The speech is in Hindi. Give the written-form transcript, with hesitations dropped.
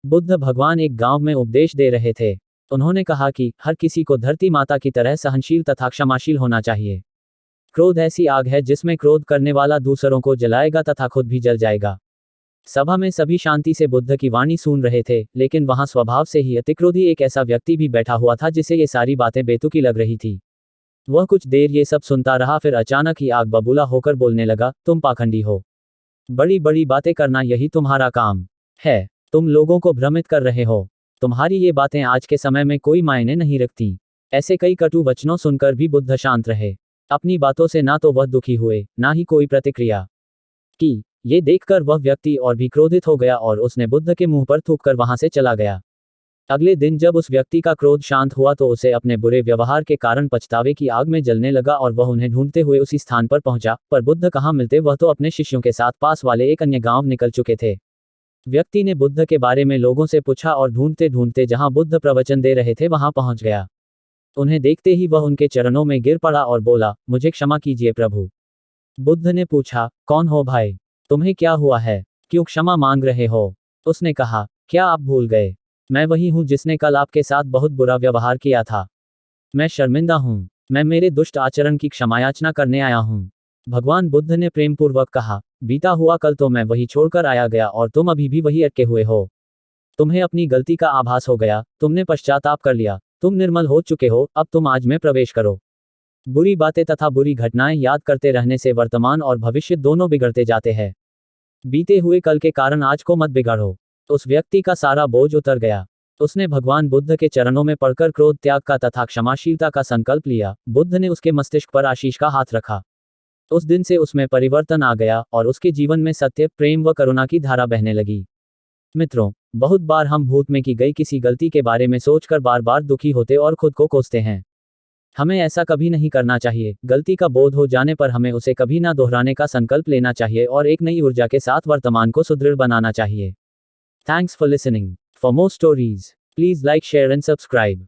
बुद्ध भगवान एक गांव में उपदेश दे रहे थे। उन्होंने कहा कि हर किसी को धरती माता की तरह सहनशील तथा क्षमाशील होना चाहिए। क्रोध ऐसी आग है जिसमें क्रोध करने वाला दूसरों को जलाएगा तथा खुद भी जल जाएगा। सभा में सभी शांति से बुद्ध की वाणी सुन रहे थे, लेकिन वहां स्वभाव से ही अतिक्रोधी एक ऐसा व्यक्ति भी बैठा हुआ था जिसे ये सारी बातें बेतुकी लग रही थी। वह कुछ देर ये सब सुनता रहा, फिर अचानक ही आग बबूला होकर बोलने लगा, तुम पाखंडी हो। बड़ी बड़ी बातें करना यही तुम्हारा काम है। तुम लोगों को भ्रमित कर रहे हो। तुम्हारी ये बातें आज के समय में कोई मायने नहीं रखती। ऐसे कई कटु वचनों सुनकर भी बुद्ध शांत रहे। अपनी बातों से ना तो वह दुखी हुए, ना ही कोई प्रतिक्रिया की। ये देखकर वह व्यक्ति और भी क्रोधित हो गया और उसने बुद्ध के मुंह पर थूककर वहां से चला गया। अगले दिन जब उस व्यक्ति का क्रोध शांत हुआ तो उसे अपने बुरे व्यवहार के कारण पछतावे की आग में जलने लगा और वह उन्हें ढूंढते हुए उसी स्थान पर पहुंचा, पर बुद्ध कहाँ मिलते। वह तो अपने शिष्यों के साथ पास वाले एक अन्य गांव निकल चुके थे। व्यक्ति ने बुद्ध के बारे में लोगों से पूछा और ढूंढते ढूंढते जहां बुद्ध प्रवचन दे रहे थे वहां पहुंच गया। उन्हें देखते ही वह उनके चरणों में गिर पड़ा और बोला, मुझे क्षमा कीजिए प्रभु। बुद्ध ने पूछा, कौन हो भाई? तुम्हें क्या हुआ है? क्यों क्षमा मांग रहे हो? उसने कहा, क्या आप भूल गए? मैं वही हूं जिसने कल आपके साथ बहुत बुरा व्यवहार किया था। मैं शर्मिंदा हूं। मैं मेरे दुष्ट आचरण की क्षमायाचना करने आया हूं। भगवान बुद्ध ने प्रेमपूर्वक कहा, बीता हुआ कल तो मैं वही छोड़कर आया गया और तुम अभी भी वही अटके हुए हो। तुम्हें अपनी गलती का आभास हो गया, तुमने पश्चाताप कर लिया, तुम निर्मल हो चुके हो, अब तुम आज में प्रवेश करो। बुरी बातें तथा बुरी घटनाएं याद करते रहने से वर्तमान और भविष्य दोनों बिगड़ते जाते हैं। बीते हुए कल के कारण आज को मत बिगाड़ो। उस व्यक्ति का सारा बोझ उतर गया। उसने भगवान बुद्ध के चरणों में पड़कर क्रोध त्याग का तथा क्षमाशीलता का संकल्प लिया। बुद्ध ने उसके मस्तिष्क पर आशीष का हाथ रखा। उस दिन से उसमें परिवर्तन आ गया और उसके जीवन में सत्य, प्रेम व करुणा की धारा बहने लगी। मित्रों, बहुत बार हम भूत में की गई किसी गलती के बारे में सोचकर बार बार दुखी होते और खुद को कोसते हैं। हमें ऐसा कभी नहीं करना चाहिए। गलती का बोध हो जाने पर हमें उसे कभी ना दोहराने का संकल्प लेना चाहिए और एक नई ऊर्जा के साथ वर्तमान को सुदृढ़ बनाना चाहिए। Thanks for listening. For more stories, please like, share and subscribe.